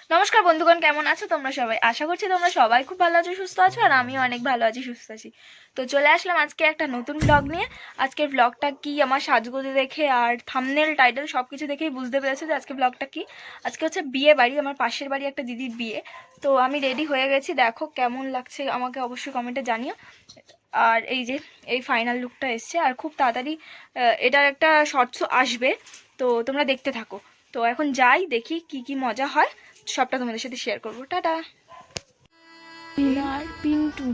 নমস্কার বন্ধুগণ, কেমন আছো তোমরা সবাই? আশা করছি তোমরা সবাই খুব ভালো আছো, সুস্থ আছো, আর আমিও অনেক ভালো আছি, সুস্থ আছি। তো চলে আসলাম আজকে একটা নতুন ব্লগ নিয়ে। আজকের ব্লগটা কি আমার সাজগোজে দেখে আর থাম্বনেল টাইটেল সব কিছু দেখেই বুঝতে পেরেছো যে আজকে ব্লগটা কি। আজকে হচ্ছে বিয়ে বাড়ি, আমার পাশের বাড়ি একটা দিদির বিয়ে। তো আমি রেডি হয়ে গেছি, দেখো কেমন লাগছে আমাকে অবশ্যই কমেন্টে জানিও। আর এই যে এই ফাইনাল লুকটা এসছে, আর খুব তাড়াতাড়ি এটার একটা শর্টসও আসবে, তো তোমরা দেখতে থাকো। তো এখন যাই, দেখি কি কি মজা হয়, সবটা তোমাদের সাথে শেয়ার করবো। টাটা। পিন্টু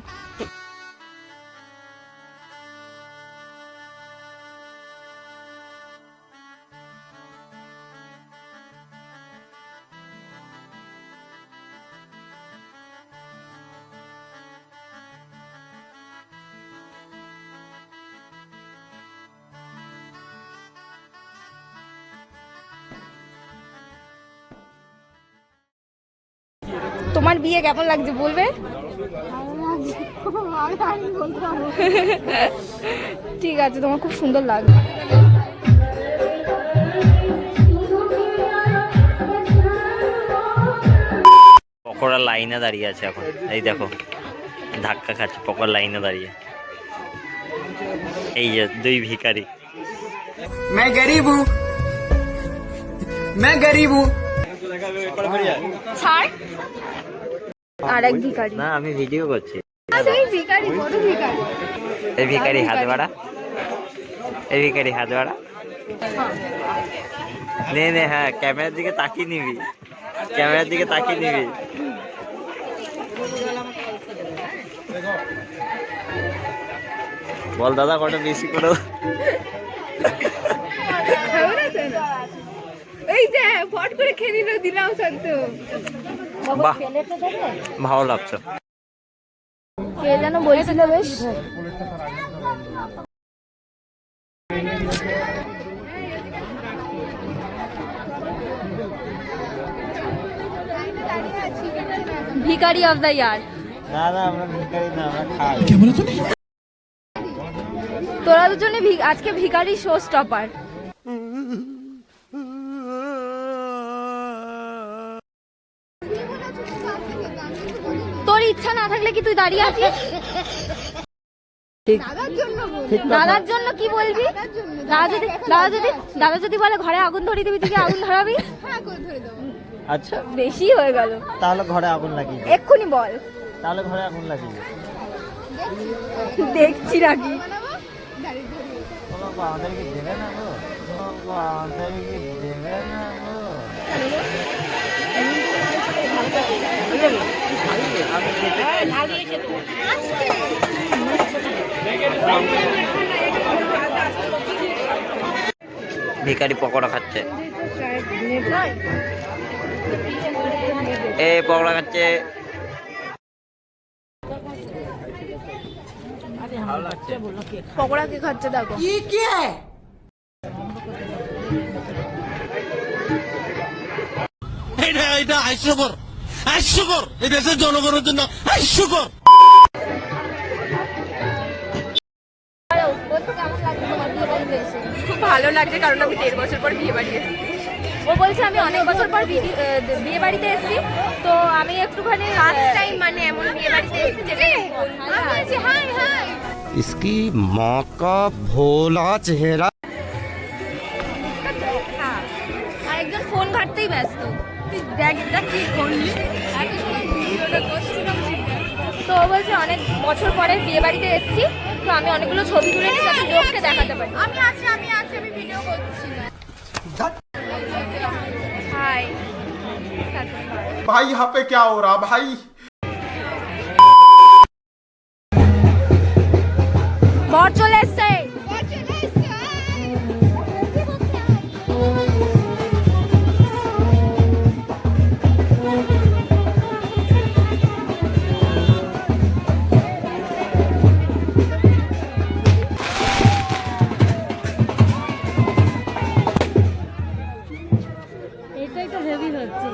তোমার বিয়ে কেমন লাগছে বলবে? ঠিক আছে, তোমার খুব সুন্দর লাগবে। পকোড়া লাইনে দাঁড়িয়ে আছে এখন, এই দেখো ধাক্কা খাচ্ছে পকোড়া লাইনে দাঁড়িয়ে। এই যে দুই ভিখারি। मैं गरीब हूँ, मैं गरीब हूँ। আর এক ভিখারি না, আমি ভিডিও করছি। এই ভিখারি, বড় ভিখারি। এই ভিখারি হাত বাড়া, এই ভিখারি হাত বাড়া। নে নে, হ্যাঁ ক্যামেরার দিকে তাকিয়ে নিবি, ক্যামেরার দিকে তাকিয়ে নিবি। বল দাদা কটা বেশি করে। এই যে ফট করে খেয়ে নিল, দিলাম শান্ত। বাহ, ভালো লাগছে। কে যেন বলছিল বেশ। ভিখারি অফ দ্য ইয়ার। না না, আমরা ভিখারি না, আমরা খাই। তোরা দুজনে আজকে ভিখারি শো স্টপার। তোর ইচ্ছা না থাকলে কি তুই দাঁড়িয়ে আছিস? দাদার জন্য কি বলবি? দাদা যদি বলে ঘরে আগুন ধরিয়ে দিবি, তুই কি আগুন ধরাবি? আচ্ছা বেশি হয়ে গেল। তাহলে ঘরে আগুন লাগিয়ে দে। এক্ষুনি বল। তাহলে ঘরে আগুন লাগিয়ে দে। দেখছি নাকি। আমাদেরকে দেবে না গো, আমাদেরকে দেবে না গো। ভিখারি পকোড়া খাচ্ছে, এ পকোড়া খাচ্ছে। পকোড়া কি খাচ্ছে দেখো। এটা হাস্যকর, হাস্যকর। এই দেশের জনগণের জন্য হাস্যকর। খুব ভালো লাগছে, কারণ আমি 1.5 বছর পর বিয়ে বাড়ি এসেছি। ও বলছে আমি অনেক বছর পর বিয়ে বাড়িতে এসেছি, তো আমি একটুখানি লাস্ট টাইম মানে এমন বিয়ে বাড়িতে এসেছি যেটা হাই হাই। इसकी माँ का भोला चेहरा। আর একজন ফোন ঘাটতেই ব্যস্ত। তুই দেখ এটা কি করলি, এত সময় ভিডিওটা করছিলাম। তো ও বলছে অনেক বছর পরে বিয়ে বাড়িতে এসেছি, তো আমি অনেকগুলো ছবি তুলে যাতে লোককে দেখাতে পারি। আমি আছি আমি ভিডিও করছি। হাই भाई यहाँ पे क्या हो रहा भाई? বর চলে এসছে। এটাই তো হেভি হচ্ছে।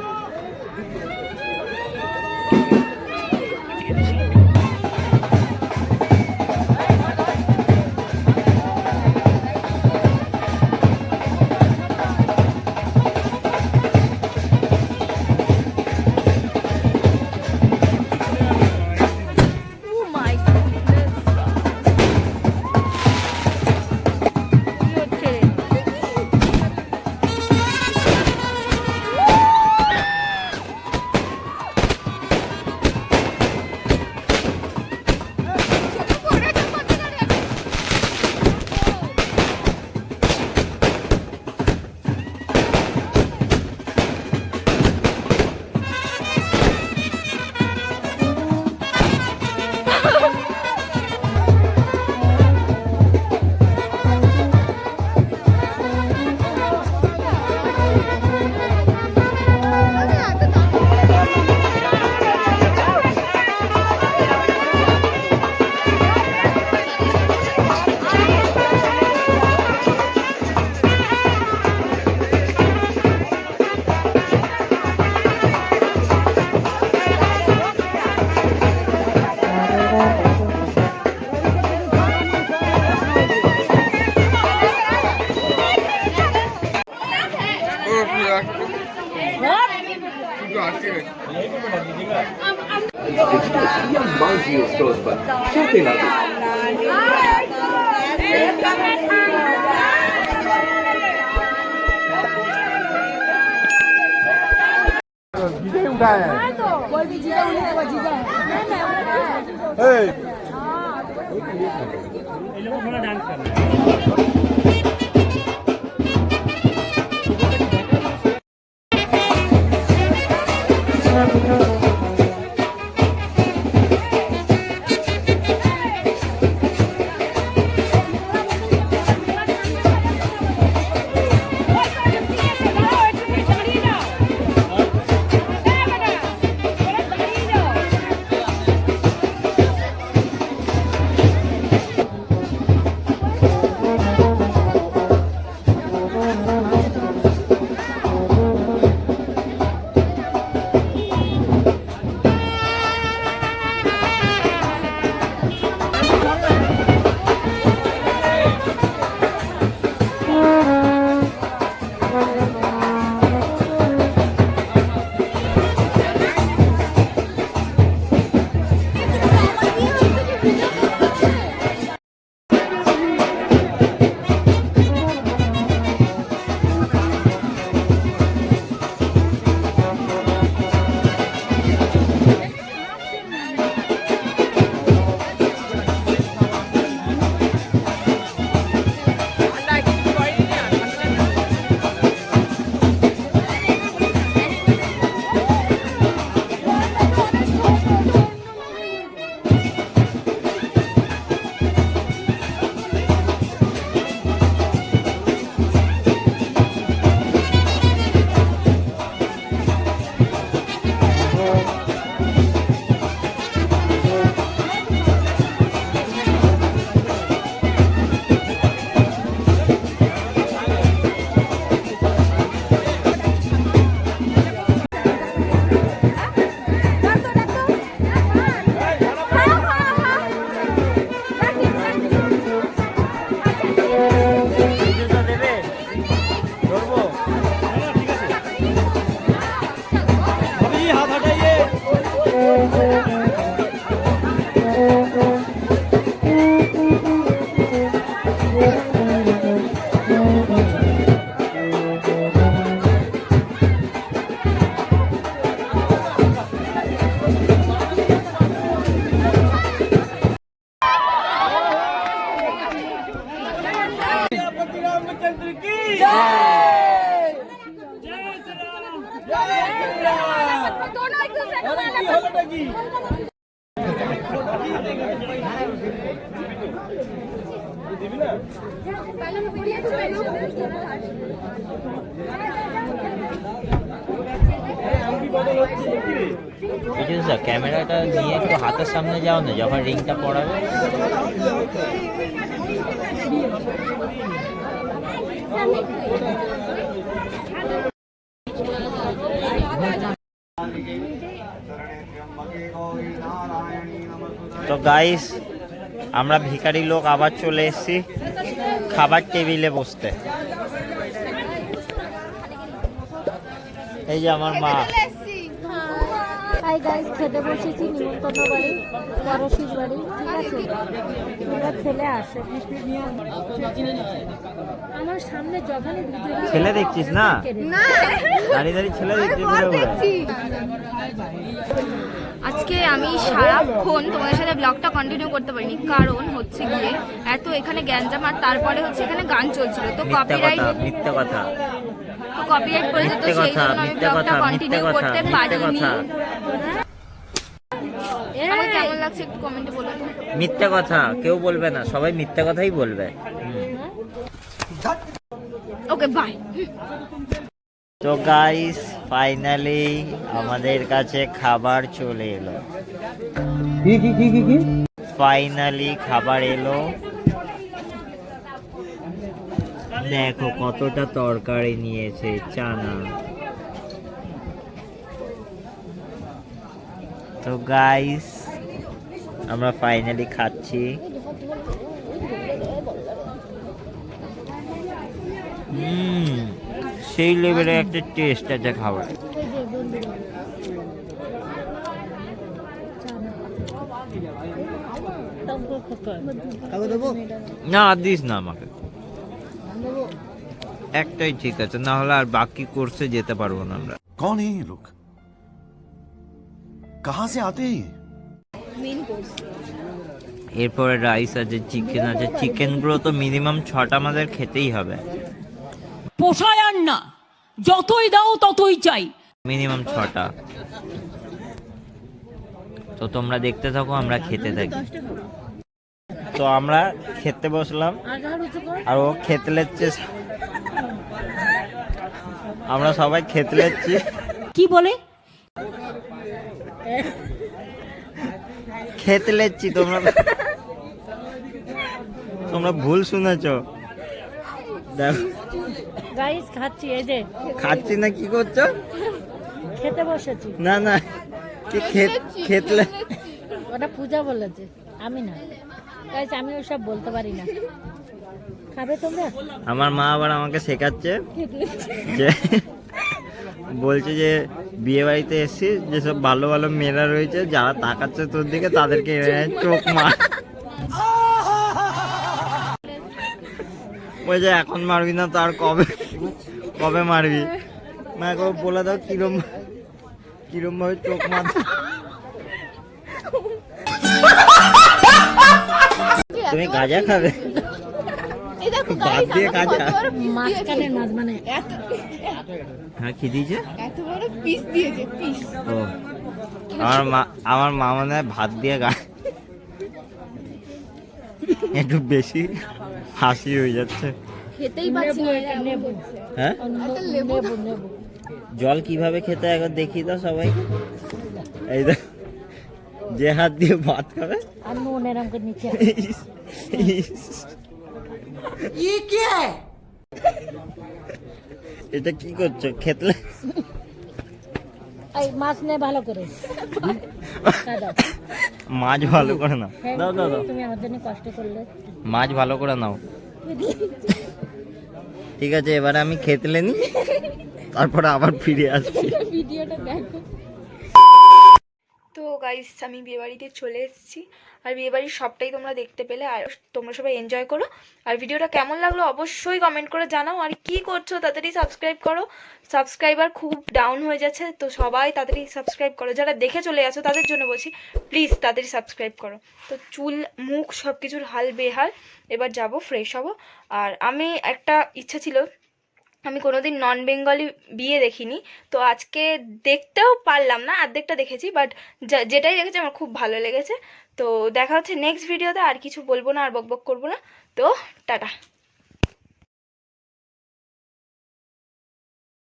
ক্যামেরাটা নিয়ে একটু হাতের সামনে যাও না যখন রিংটা পড়াবে। তো গাইস আমরা ভিখারি লোক আবার চলে এসেছি খাবার টেবিলে বসতে। এই যে আমার মা। হাই গাইস, খেতে বসেছি নিমন্ত্রণ বাড়ি, পড়শির বাড়ি। ঠিক আছে, তোমরা ছেলে আসে। আমার সামনে যখন ছেলে দেখছিস না? দাঁড়িয়ে দাঁড়িয়ে ছেলে দেখছিস? আজকে আমি সারাক্ষণ তোমাদের সাথে ব্লগটা কন্টিনিউ করতে পারিনি, কারণ হচ্ছে গিয়ে এত এখানে গ্যাঞ্জাম, আর তারপরে হচ্ছে এখানে গান চলছিল, তো কপিরাইট পড়ে যেত, সেই জন্য আমি ব্লগটা কন্টিনিউ করতে পারিনি। আমার কেমন লাগছে একটু কমেন্টে বলো তো। মিথ্যা কথা কেউ বলবে না, সবাই মিথ্যা কথাই বলবে। Okay bye. তো গাইস ফাইনালি আমাদের কাছে খাবার চলে এলো। ফাইনালি খাবার এলো। দেখো কতটা তরকারি নিয়েছে, চানা। তো গাইস আমরা ফাইনালি খাচ্ছি। সেই লেভেলের একটা টেস্ট আছে খাবার। না আর দিস না আমাকে, একটাই ঠিক আছে, না হলে আর বাকি কোর্সে যেতে পারবো না আমরা। कौन है ये लोग, कहाँ से आते हैं ये? এরপরে রাইস আছে, চিকেন আছে। চিকেনগুলো তো মিনিমাম 6টা আমাদের খেতেই হবে, পোষায় আর না, যতই দাও ততই চাই। মিনিমাম 6টা। তো তোমরা দেখতে থাকো, আমরা খেতে থাকি। তো আমরা খেতে বসলাম আর ও খেতে লেচ্ছে, আমরা সবাই খেতে লেচ্ছি। কি বলে? খেতে লেচ্ছি, তোমরা ভুল শুনেছ। দেখো গাইস খাচ্ছি, এই যে খাচ্ছি না, কি করছো? খেতে বসেছি। না না, কি খেতলে? ওটা পূজা বলেছে, আমি না। গাইস আমি ওসব বলতে পারি না। খাবে তোমরা? আমার মা আবার আমাকে শেখাচ্ছে যে, বলছে যে বিয়ে বাড়িতে এসেছিস, যেসব ভালো ভালো মেয়েরা রয়েছে যারা তাকাচ্ছে তোর দিকে, তাদেরকে চোখ মার। বলছে এখন মারবি না তো আর কবে কবে মারবি? মা একবার বলে দাও কিরম কিরম ভাবে চোখ মার। তুমি গাঁজা খাবে? বাদ দিয়ে গাঁজা? মাঝখানে মাছ মানে হ্যাঁ, কি দিয়েছে? এত বড় পিস দিয়েছে, পিস। ও আমার মা মনে হয় ভাত দিয়ে একটু বেশি হাসি হয়ে যাচ্ছে। খেতেই পাচ্ছি না। নেবু, হ্যাঁ, নেবু নেবু। জল কিভাবে খেতে হয় একবার দেখি দাও সবাই। এই দেখ, যে হাত দিয়ে ভাত খাবে আর নুন এরম করে নিচে। এটা কি করছো? খেতলে এই মাছ নে ভালো করে। দাও। মাছ ভালো করে নাও, দাও দাও দাও, তুমি আমার জন্য কষ্ট করলে। মাছ ভালো করে নাও। ঠিক আছে, এবারে আমি খেতলে নি, তারপরে আবার ফিরে আসছি। ভিডিওটা দেখো। তো গাইস আমি বিয়েবাড়িতে চলে এসেছি, আর বিয়েবাড়ির সবটাই তোমরা দেখতে পেলে, আর তোমরা সবাই এনজয় করো। আর ভিডিওটা কেমন লাগলো অবশ্যই কমেন্ট করে জানাও। আর কি করছো, তাড়াতাড়ি সাবস্ক্রাইব করো, সাবস্ক্রাইবার খুব ডাউন হয়ে যাচ্ছে, তো সবাই তাড়াতাড়ি সাবস্ক্রাইব করো। যারা দেখে চলে গেছো তাদের জন্য বলছি, প্লিজ তাড়াতাড়ি সাবস্ক্রাইব করো। তো চুল মুখ সব কিছুর হাল বেহাল, এবার যাব ফ্রেশ হব। আর আমি একটা ইচ্ছা ছিল, আমি কোনোদিন নন বেঙ্গলি বিয়ে দেখিনি, তো আজকে দেখতেও পারলাম না, অর্ধেকটা দেখেছি, বাট যেটাই দেখেছি আমার খুব ভালো লেগেছে। তো দেখা হচ্ছে নেক্সট ভিডিওতে, আর কিছু বলবো না, আর বকবক করবো না। তো টাটা।